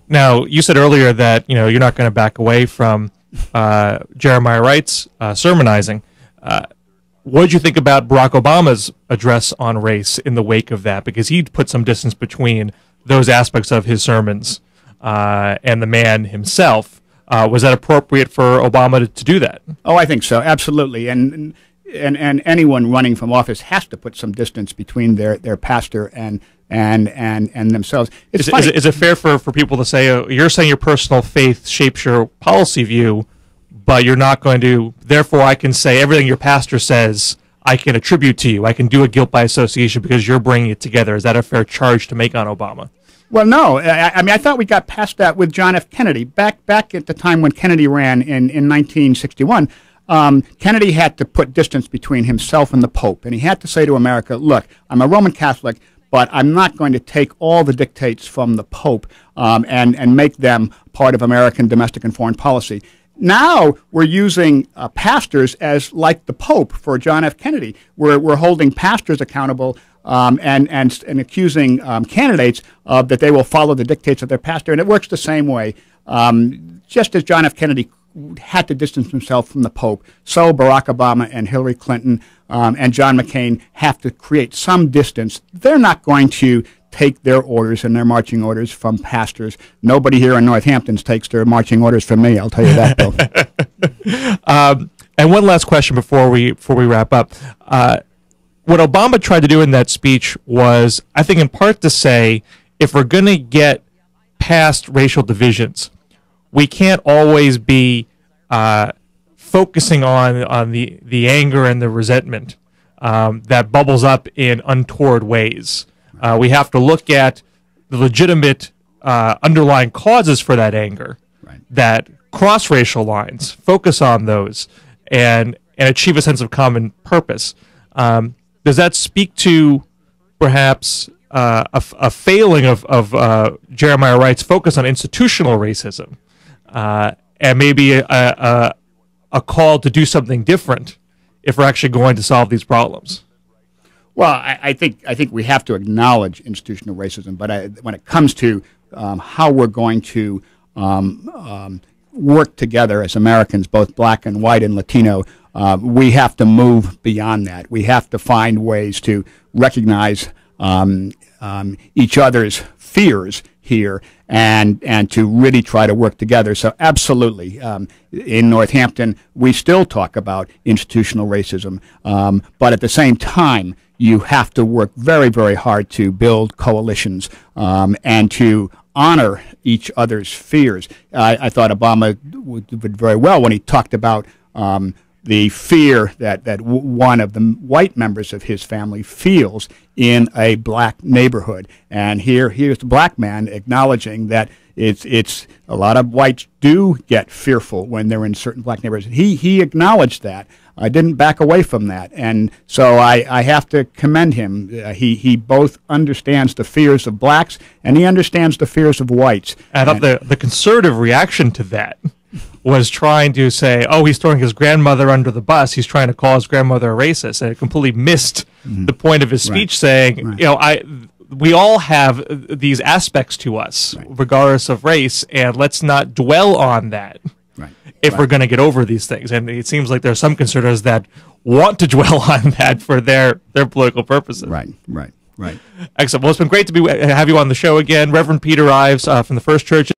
Now, you said earlier that you're not going to back away from Jeremiah Wright's sermonizing. What did you think about Barack Obama's address on race in the wake of that? Because he put some distance between those aspects of his sermons and the man himself. Was that appropriate for Obama to do that? Oh, I think so, absolutely. And anyone running from office has to put some distance between their pastor and themselves. Is it fair for people to say, you're saying your personal faith shapes your policy view, but you're not going to, therefore I can say everything your pastor says I can attribute to you. I can do a guilt by association because you're bringing it together. Is that a fair charge to make on Obama? Well, no. I mean, I thought we got past that with John F. Kennedy. Back at the time when Kennedy ran in 1961, Kennedy had to put distance between himself and the Pope. And he had to say to America, look, I'm a Roman Catholic, but I'm not going to take all the dictates from the Pope and make them part of American domestic and foreign policy. Now we're using pastors as like the Pope for John F. Kennedy. We're holding pastors accountable and accusing candidates that they will follow the dictates of their pastor. And it works the same way. Just as John F. Kennedy had to distance himself from the Pope, so Barack Obama and Hillary Clinton and John McCain have to create some distance. They're not going to take their orders and their marching orders from pastors. Nobody here in Northampton takes their marching orders from me, I'll tell you that, Bill. And one last question before we wrap up. What Obama tried to do in that speech was, I think in part to say, if we're going to get past racial divisions, we can't always be focusing on the anger and the resentment that bubbles up in untoward ways. We have to look at the legitimate underlying causes for that anger, right, that cross racial lines, focus on those, and achieve a sense of common purpose. Does that speak to perhaps a failing of Jeremiah Wright's focus on institutional racism, and maybe a call to do something different if we're actually going to solve these problems? Well, I think we have to acknowledge institutional racism, but when it comes to how we're going to work together as Americans, both black and white and Latino, we have to move beyond that. We have to find ways to recognize each other's fears here and to really try to work together. So absolutely, in Northampton, we still talk about institutional racism, but at the same time, you have to work very, very hard to build coalitions and to honor each other's fears. I thought Obama did very well when he talked about the fear that one of the white members of his family feels in a black neighborhood. And here's the black man acknowledging that it's a lot of whites do get fearful when they're in certain black neighborhoods. He acknowledged that. I didn't back away from that, and so I have to commend him. He both understands the fears of blacks and he understands the fears of whites. I thought the conservative reaction to that was trying to say, oh, he's throwing his grandmother under the bus. He's trying to call his grandmother a racist, and it completely missed the point of his speech, saying, we all have these aspects to us, regardless of race, and let's not dwell on that. If we're going to get over these things. And it seems like there are some conservatives that want to dwell on that for their political purposes. Right. Excellent. Well, it's been great to have you on the show again. Reverend Peter Ives from the First Church